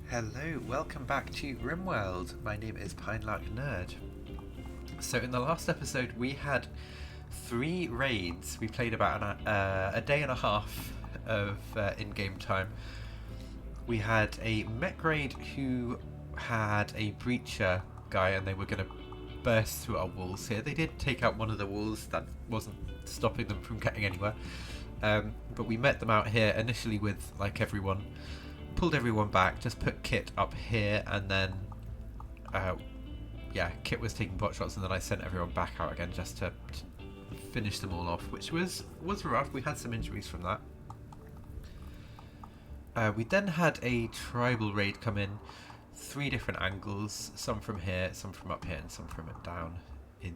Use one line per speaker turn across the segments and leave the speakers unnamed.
Hello, welcome back to Rimworld. My name is Pinelark Nerd. So in the last episode we had 3 raids. We played about a day and a half of in-game time. We had a mech raid who had a breacher guy and they were going to burst through our walls here. They did take out one of the walls, that wasn't stopping them from getting anywhere. But we met them out here initially with like everyone, pulled everyone back, just put Kit up here, and then yeah, Kit was taking pot shots, and then I sent everyone back out again just to finish them all off, which was rough. We had some injuries from that. We then had a tribal raid come in, 3 different angles, some from here, some from up here, and some from down in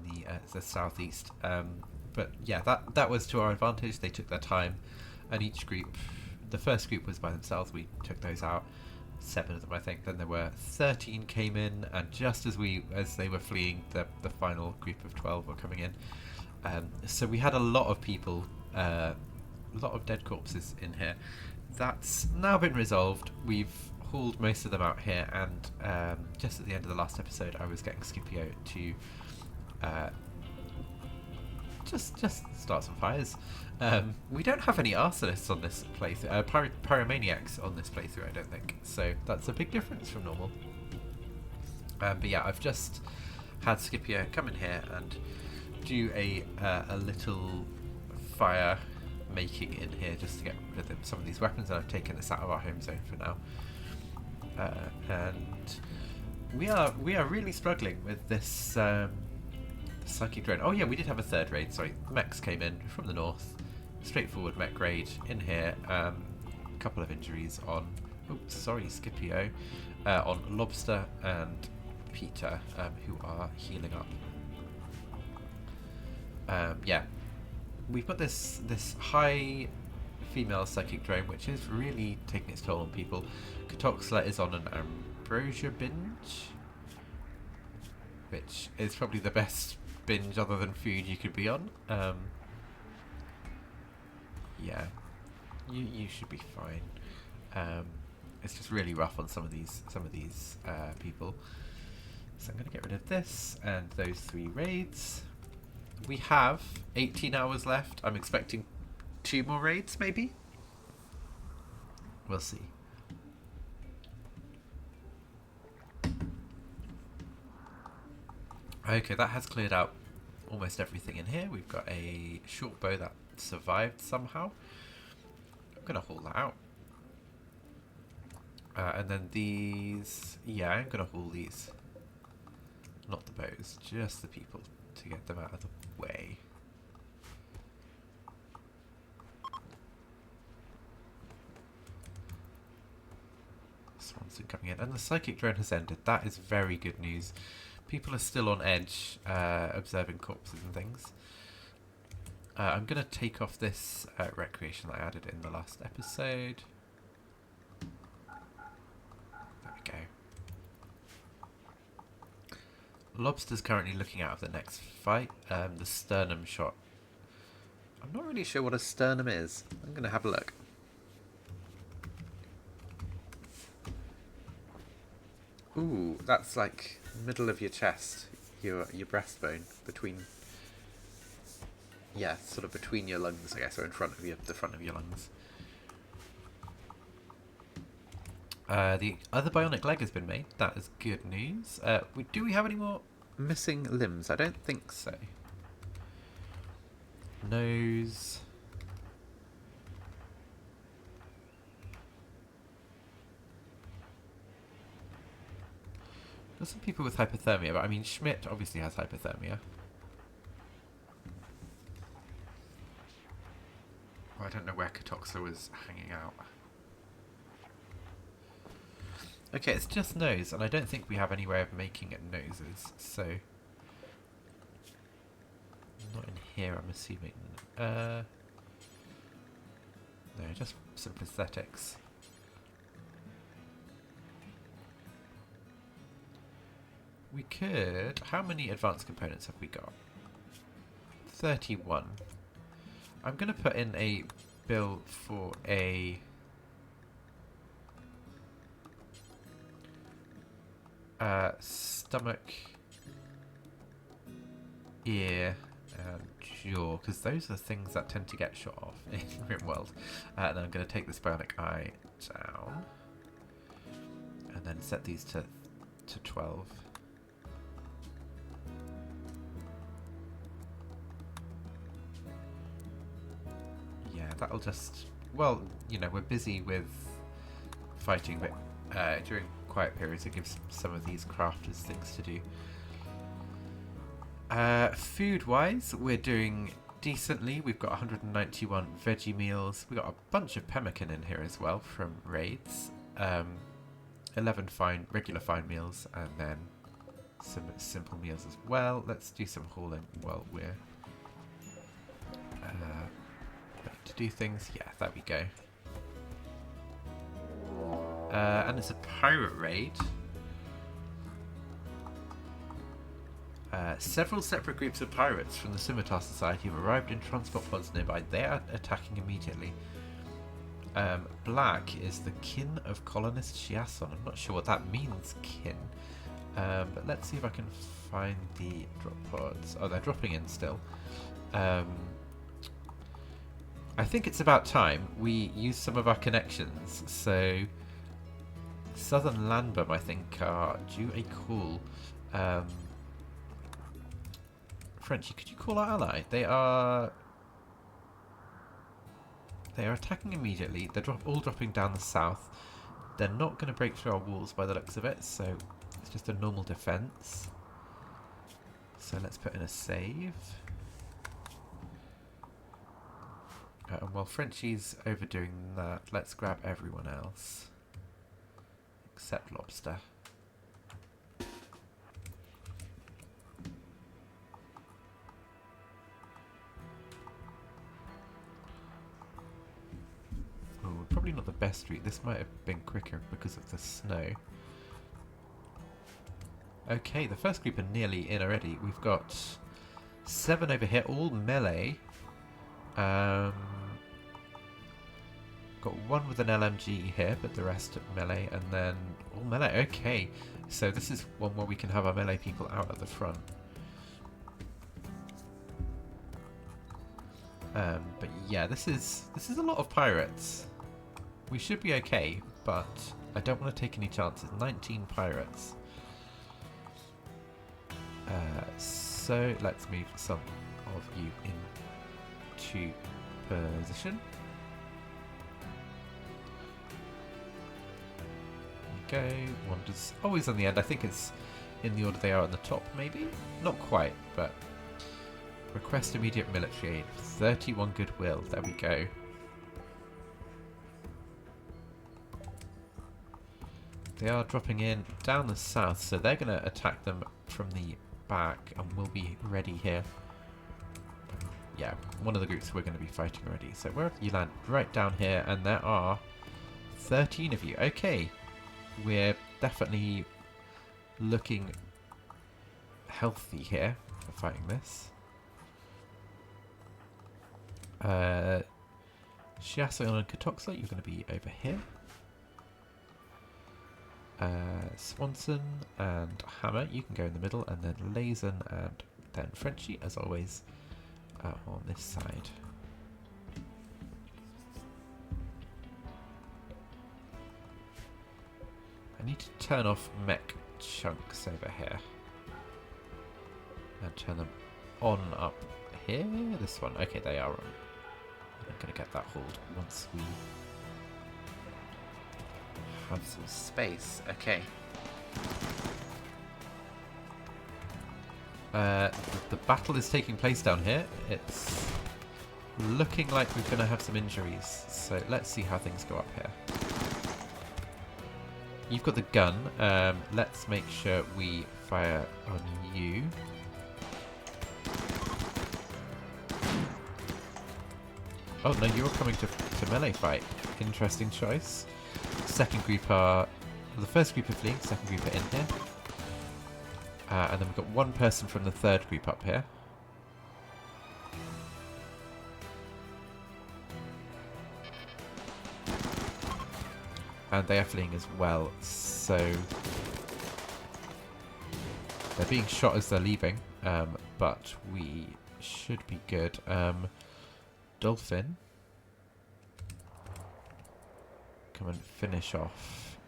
the southeast. But yeah, that was to our advantage. They took their time, and each group, the first group was by themselves. We took those out, 7 of them I think. Then there were 13 came in, and just as they were fleeing, the final group of 12 were coming in. So we had a lot of people, a lot of dead corpses in here. That's now been resolved. We've hauled most of them out here, and just at the end of the last episode I was getting Scipio to just start some fires. We don't have any arsonists on this playthrough, pyromaniacs on this playthrough, I don't think, so that's a big difference from normal. But yeah, I've just had Scipio come in here and do a little fire making in here just to get rid of some of these weapons, and I've taken this out of our home zone for now. And we are really struggling with this psychic drone. Oh yeah, we did have a 3rd raid. Sorry, mechs came in from the north. Straightforward mech raid in here. A couple of injuries on. Oops, sorry, Scipio. On Lobster and Peter, who are healing up. Yeah, we've got this high female psychic drone, which is really taking its toll on people. Katoxla is on an ambrosia binge, which is probably the best binge other than food you could be on. Yeah, you should be fine. It's just really rough on some of these people. So I'm going to get rid of this and those 3 raids. We have 18 hours left. I'm expecting 2 more raids, maybe? We'll see. Okay, that has cleared out almost everything in here. We've got a short bow that survived somehow. I'm going to haul that out. And then these... Yeah, I'm going to haul these. Not the bows, just the people to get them out of the way. Swanson coming in. And the psychic drone has ended. That is very good news. People are still on edge, observing corpses and things. I'm going to take off this recreation that I added in the last episode. There we go. Lobster's currently looking out of the next fight. The sternum shot. I'm not really sure what a sternum is. I'm going to have a look. Ooh, that's like middle of your chest, your breastbone, between, yeah, sort of between your lungs, I guess, or in front of the front of your lungs. The other bionic leg has been made. That is good news. Do we have any more missing limbs? I don't think so. Nose. There's some people with hypothermia, but I mean, Schmidt obviously has hypothermia. Well, I don't know where Katoxa was hanging out. Okay, it's just nose, and I don't think we have any way of making it noses, so... Not in here, I'm assuming. No, just some prosthetics. We could... How many advanced components have we got? 31. I'm going to put in a bill for a Stomach, ear, and jaw, because those are things that tend to get shot off in Rimworld. And then I'm going to take this bionic eye down, and then set these to 12. Yeah, that'll just... Well, you know, we're busy with fighting, but during quiet periods it gives some of these crafters things to do. Food-wise, we're doing decently. We've got 191 veggie meals. We've got a bunch of pemmican in here as well from raids. 11 regular fine meals, and then some simple meals as well. Let's do some hauling while we're ready to do things. Yeah, there we go. And it's a pirate raid. Several separate groups of pirates from the Scimitar Society have arrived in transport pods nearby. They are attacking immediately. Black is the kin of colonist Shiason. I'm not sure what that means, kin. But let's see if I can find the drop pods. Oh, they're dropping in still. I think it's about time we use some of our connections. So, Southern Landbum, I think, are due a call. Frenchie, could you call our ally? They are attacking immediately. They're all dropping down the south. They're not going to break through our walls by the looks of it, so it's just a normal defense. So let's put in a save. And while Frenchie's overdoing that, let's grab everyone else. Except Lobster. Probably not the best route. This might have been quicker because of the snow. Okay, the first group are nearly in already. We've got 7 over here, all melee. Got one with an LMG here, but the rest are melee, and then all melee. Okay, so this is one where we can have our melee people out at the front. But yeah, this is a lot of pirates. We should be okay, but I don't want to take any chances. 19 pirates. So let's move some of you into position. There we go. Wanders always on the end. I think it's in the order they are on the top, maybe? Not quite, but... Request immediate military aid. 31 goodwill. There we go. They are dropping in down the south, so they're going to attack them from the back, and we'll be ready here. Yeah, one of the groups we're going to be fighting already. So wherever you land, right down here, and there are 13 of you. Okay, we're definitely looking healthy here for fighting this. Shiason and Katoxa, you're going to be over here. Swanson and Hammer, you can go in the middle, and then Lazen and then Frenchie, as always, on this side. I need to turn off mech chunks over here and turn them on up here. This one, okay, they are on. I'm going to get that hauled once we have some space. Okay. The battle is taking place down here. It's looking like we're going to have some injuries. So let's see how things go up here. You've got the gun. Let's make sure we fire on you. Oh no, you're coming to melee fight. Interesting choice. Second group are... The first group are fleeing, second group are in here. And then we've got one person from the third group up here. And they are fleeing as well, so... They're being shot as they're leaving, but we should be good. Dolphin, come and finish off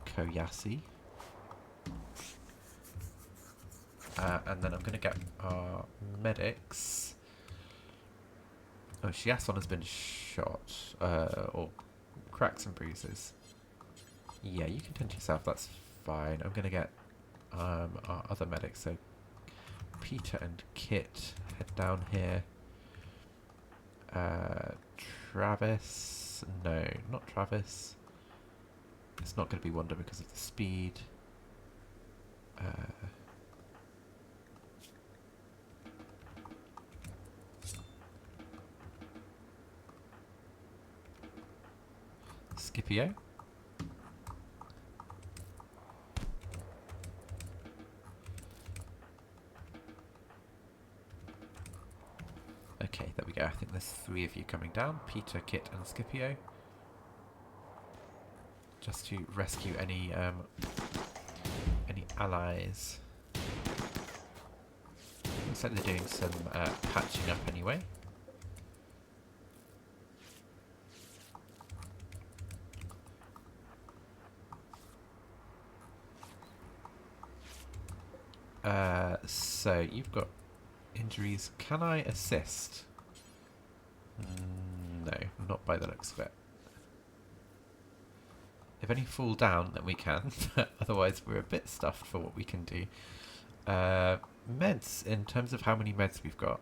Koyasi. And then I'm going to get our medics. Oh, Shiason has been shot, or cracks and bruises. Yeah, you can tend to yourself, that's fine. I'm going to get our other medics, so Peter and Kit head down here. Travis, no, not Travis. It's not going to be Wonder because of the speed. Scipio. Okay, there we go. I think there's 3 of you coming down. Peter, Kit and Scipio. Just to rescue any allies. Looks like they're doing some patching up anyway. So you've got injuries. Can I assist? No, not by the looks of it. If any fall down, then we can. Otherwise, we're a bit stuffed for what we can do. Meds, in terms of how many meds we've got.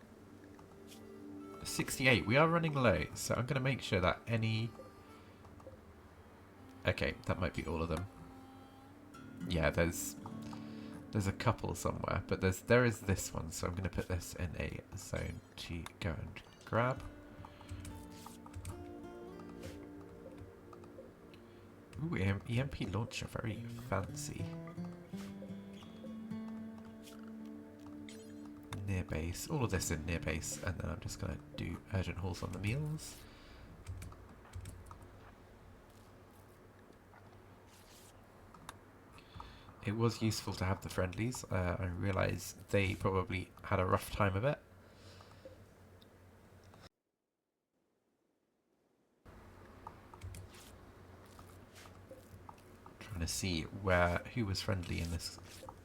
68. We are running low, so I'm going to make sure that any... Okay, that might be all of them. Yeah, there's a couple somewhere, but there is this one, so I'm going to put this in a zone to go and grab. Ooh, EMP launcher, very fancy. Near base, all of this in near base, and then I'm just going to do urgent hauls on the meals. It was useful to have the friendlies. I realise they probably had a rough time of it. Trying to see who was friendly in this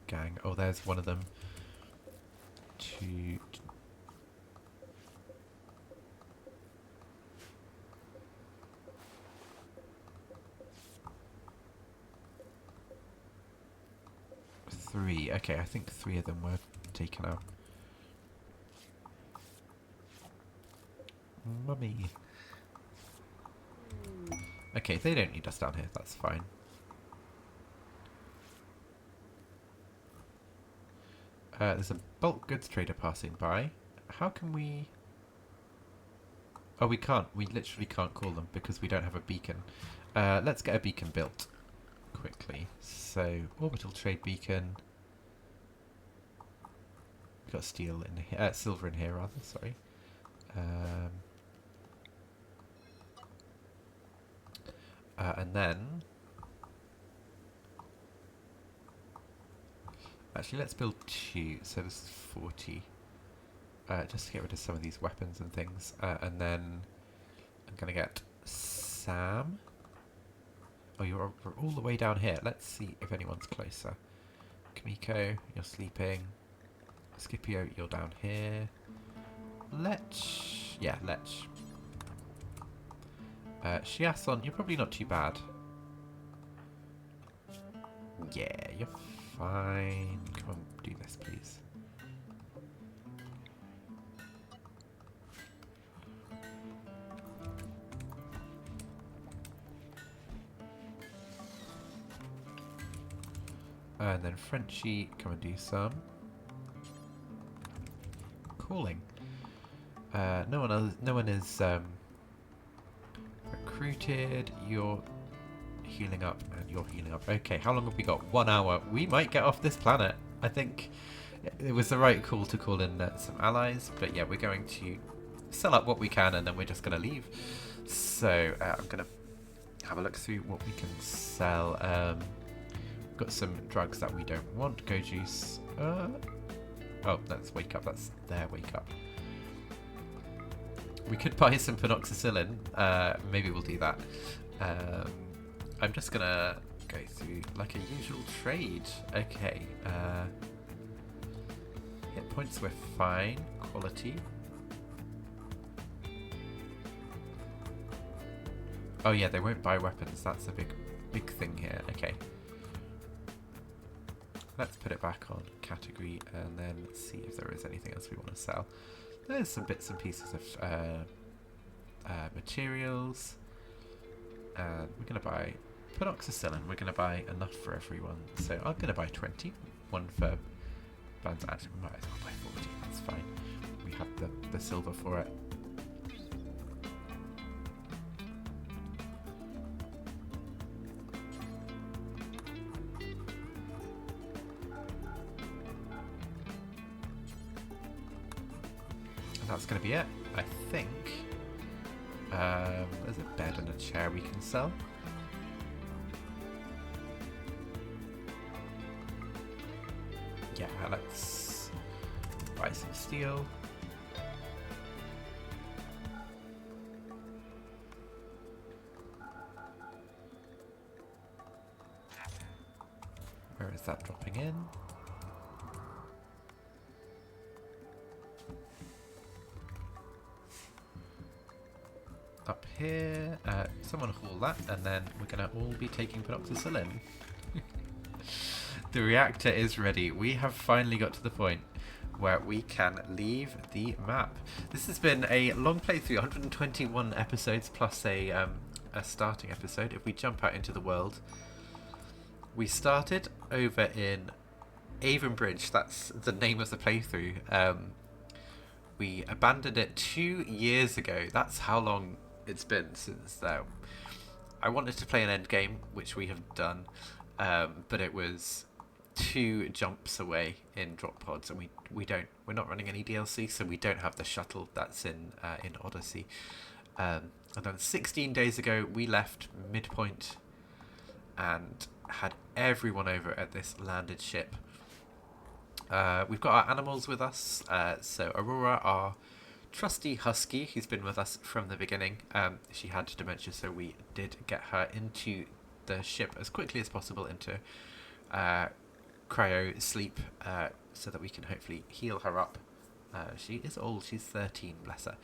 gang. Oh, there's one of them. Two. Three. Okay, I think 3 of them were taken out. Mummy. Okay, they don't need us down here, that's fine. There's a bulk goods trader passing by. How can we... Oh, we can't. We literally can't call them because we don't have a beacon. Let's get a beacon built quickly. So, orbital trade beacon. We've got steel in here, silver in here rather, sorry. And then... Actually, let's build 2, so this is 40. Just to get rid of some of these weapons and things. And then I'm going to get Sam. Oh, you're all the way down here. Let's see if anyone's closer. Kamiko, you're sleeping. Scipio, you're down here. Lech. Yeah, Lech. Shiason, you're probably not too bad. Yeah, you're fine. Come on, do this, please. And then Frenchie, come and do some calling. No one is recruited. You're healing up, and you're healing up. Okay, how long have we got? 1 hour. We might get off this planet. I think it was the right call to call in some allies, but yeah, we're going to sell up what we can, and then we're just going to leave. So I'm going to have a look through what we can sell. We've got some drugs that we don't want. Go juice. Oh, that's wake up. That's their wake up. We could buy some penoxycyllin. Maybe we'll do that. I'm just gonna go through like a usual trade. Okay. Hit points we're fine. Quality. Oh yeah, they won't buy weapons. That's a big thing here. Okay. Let's put it back on category and then see if there is anything else we want to sell. There's some bits and pieces of materials. And we're going to buy penoxycyllin. We're going to buy enough for everyone. So I'm going to buy 20. One for bands. Actually, we might as well buy 40. That's fine. We have the silver for it. That's going to be it, I think. There's a bed and a chair we can sell. Yeah, let's buy some steel. Where is that dropping in? Up here, someone haul that, and then we're going to all be taking penoxycyllin. The reactor is ready. We have finally got to the point where we can leave the map. This has been a long playthrough, 121 episodes plus a starting episode. If we jump out into the world, we started over in Avonbridge. That's the name of the playthrough. We abandoned it 2 years ago. That's how long it's been since I wanted to play an end game, which we have done, but it was 2 jumps away in drop pods, and we're not running any DLC, so we don't have the shuttle that's in Odyssey. And then 16 days ago we left midpoint and had everyone over at this landed ship. We've got our animals with us, so Aurora, our trusty husky, who's been with us from the beginning. She had dementia, so we did get her into the ship as quickly as possible into cryo sleep, so that we can hopefully heal her up. She is old, she's 13, bless her.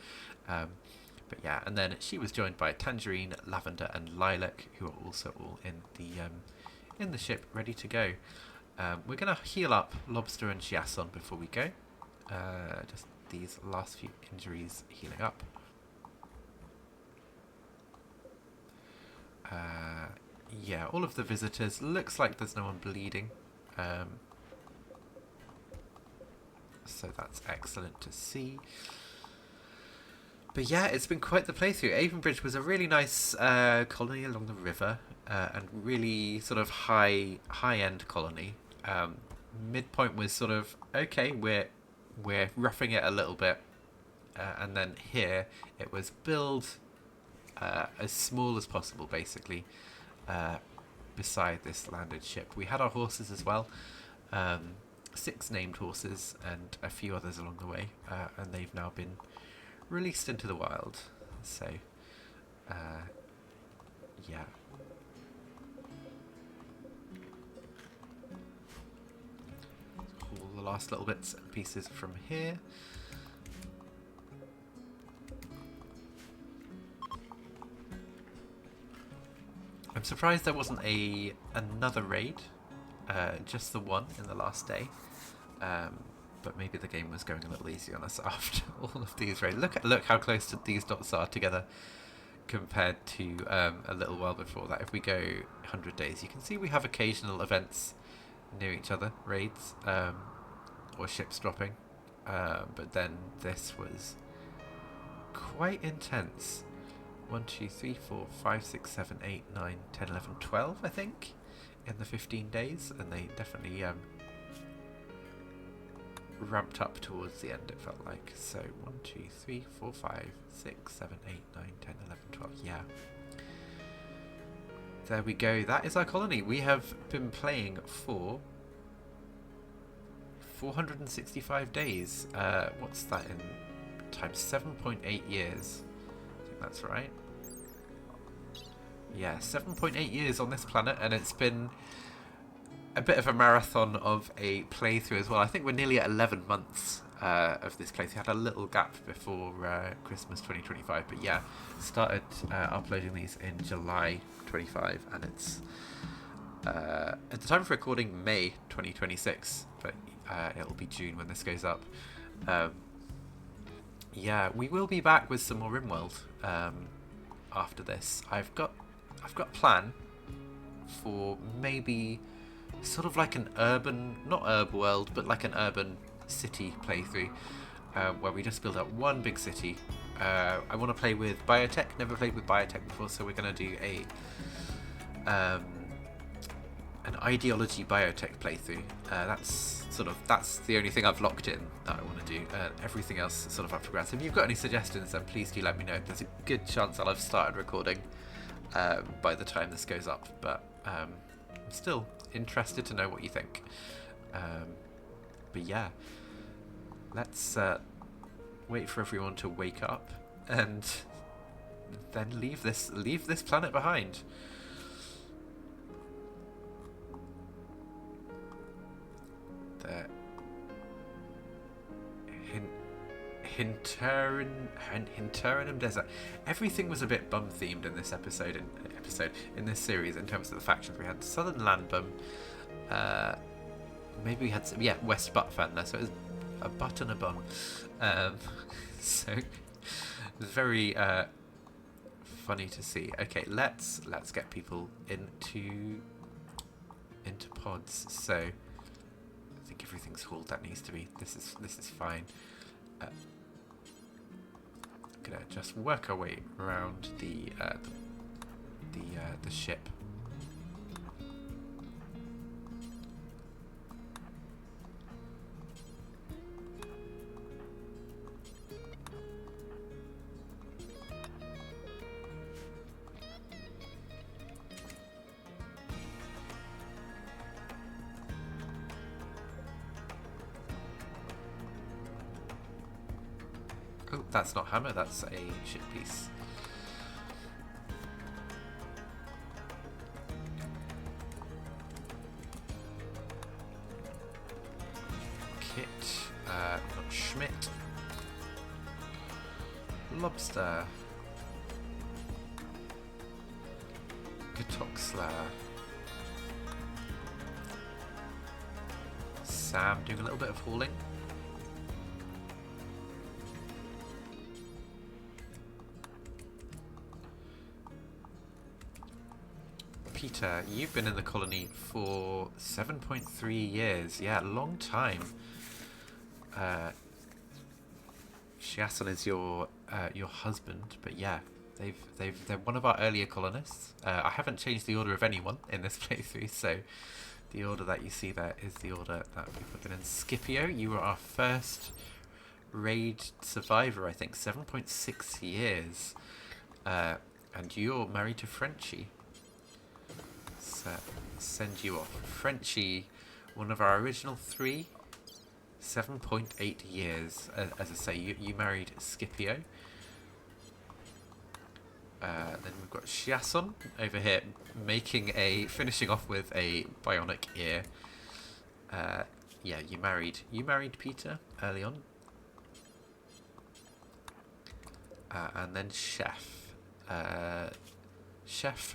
But yeah, and then she was joined by Tangerine, Lavender and Lilac, who are also all in the ship, ready to go. We're going to heal up Lobster and Chiasson before we go. Just these last few injuries healing up. Yeah, all of the visitors. Looks like there's no one bleeding. So that's excellent to see. But yeah, it's been quite the playthrough. Avonbridge was a really nice colony along the river, and really sort of high-end colony. Midpoint was sort of okay. We're roughing it a little bit, and then here it was build as small as possible, basically. Beside this landed ship, we had our horses as well. 6 named horses and a few others along the way, and they've now been released into the wild. So, yeah. All the last little bits and pieces from here. I'm surprised there wasn't another raid, just the one in the last day. But maybe the game was going a little easy on us after all of these raids. Look how close these dots are together compared to a little while before that. If we go 100 days, you can see we have occasional events near each other, raids, or ships dropping. But then this was quite intense. 1, 2, 3, 4, 5, 6, 7, 8, 9, 10, 11, 12, I think, in the 15 days. And they definitely ramped up towards the end, it felt like. So 1, 2, 3, 4, 5, 6, 7, 8, 9, 10, 11, 12. Yeah. there we go. That is our colony. We have been playing for 465 days. What's that in times 7.8 years? I think that's right. Yeah, 7.8 years on this planet, and it's been a bit of a marathon of a playthrough as well. I think we're nearly at 11 months of this playthrough. Had a little gap before Christmas 2025, but yeah, started uploading these in July 25, and it's at the time of recording May 2026, but it'll be June when this goes up. Yeah, we will be back with some more Rimworld after this. I've got a plan for maybe sort of like an urban, not herb world, but like an urban city playthrough, where we just build up one big city. I want to play with biotech. Never played with biotech before, so we're going to do an ideology biotech playthrough. That's the only thing I've locked in that I want to do. Everything else is sort of up for grabs. If you've got any suggestions, then please do let me know. There's a good chance I'll have started recording by the time this goes up, but I'm still interested to know what you think. But yeah, let's wait for everyone to wake up and then leave this planet behind. The Hinterinum Desert. Everything was a bit bum themed in this episode in this series in terms of the factions. We had Southern Land Bum. Maybe we had some, West Butt Fan there, so it was a butt and a bum. So it was very funny to see. Okay, let's get people into pods. So I think everything's hauled that needs to be. This is fine. Gonna just work our way around the ship. Oh, that's not hammer, that's a ship piece. Kit, got Schmidt. Lobster. Gatoxler. Sam doing a little bit of hauling. Peter, you've been in the colony for 7.3 years. Yeah, long time. Shiasan is your husband, but yeah, they're one of our earlier colonists. I haven't changed the order of anyone in this playthrough, so the order that you see there is the order that we put in. Scipio, you were our first raid survivor, I think, 7.6 years, and you're married to Frenchie. Send you off. Frenchie, one of our original 3, 7.8 years. As I say, you married Scipio. Then we've got Shiason over here finishing off with a bionic ear. Yeah, you married Peter early on. And then Chef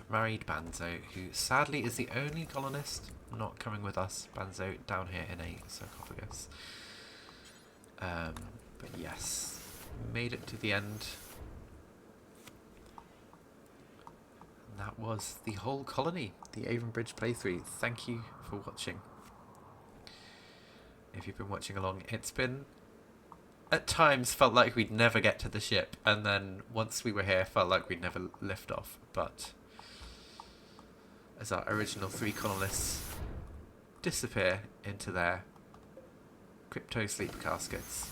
married Banzo, who sadly is the only colonist not coming with us. Banzo down here in a sarcophagus. But yes, made it to the end. And that was the whole colony, the Avonbridge playthrough. Thank you for watching. If you've been watching along, it's been at times felt like we'd never get to the ship, and then once we were here felt like we'd never lift off. But as our original 3 colonists disappear into their crypto sleep caskets,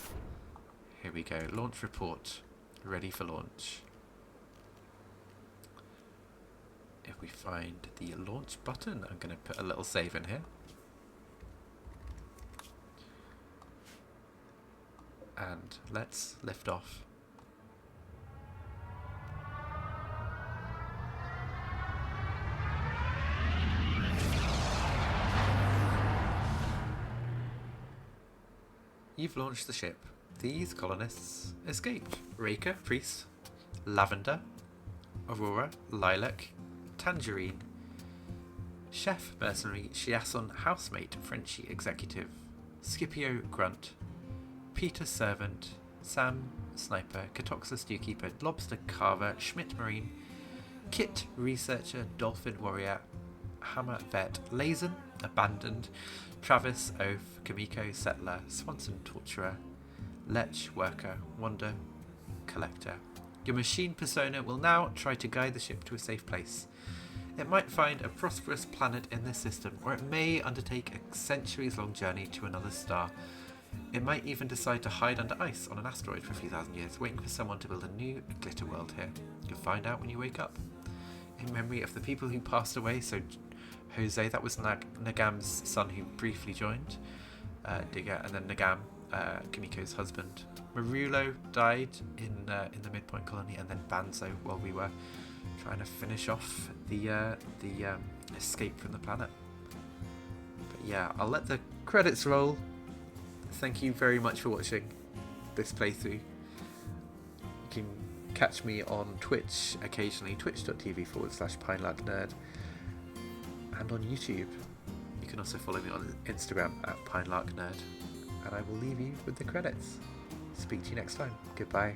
here we go. Launch report, ready for launch. if we find the launch button, I'm going to put a little save in here. And let's lift off. You've launched the ship. These colonists escaped. Raker, Priest, Lavender, Aurora, Lilac, Tangerine, Chef, Mercenary, Chiasson, Housemate, Frenchie, Executive, Scipio, Grunt, Peter, Servant, Sam, Sniper, Katoxa, Stewkeeper, Lobster, Carver, Schmidt, Marine, Kit, Researcher, Dolphin, Warrior, Hammer, Vet, Lazen, Abandoned, Travis, Oath, Kamiko, Settler, Swanson, Torturer, Lech, Worker, Wander, Collector. Your machine persona will now try to guide the ship to a safe place. It might find a prosperous planet in this system, or it may undertake a centuries-long journey to another star. It might even decide to hide under ice on an asteroid for a few thousand years, waiting for someone to build a new glitter world here. You'll find out when you wake up. In memory of the people who passed away, so Jose, that was Nagam's son who briefly joined, Digger, and then Nagam, Kamiko's husband. Marulo died in the midpoint colony, and then Banzo while we were trying to finish off the escape from the planet. But yeah, I'll let the credits roll. Thank you very much for watching this playthrough. You can catch me on Twitch occasionally, twitch.tv/pinelarknerd, and on YouTube. You can also follow me on Instagram at pinelarknerd. And I will leave you with the credits. Speak to you next time. Goodbye.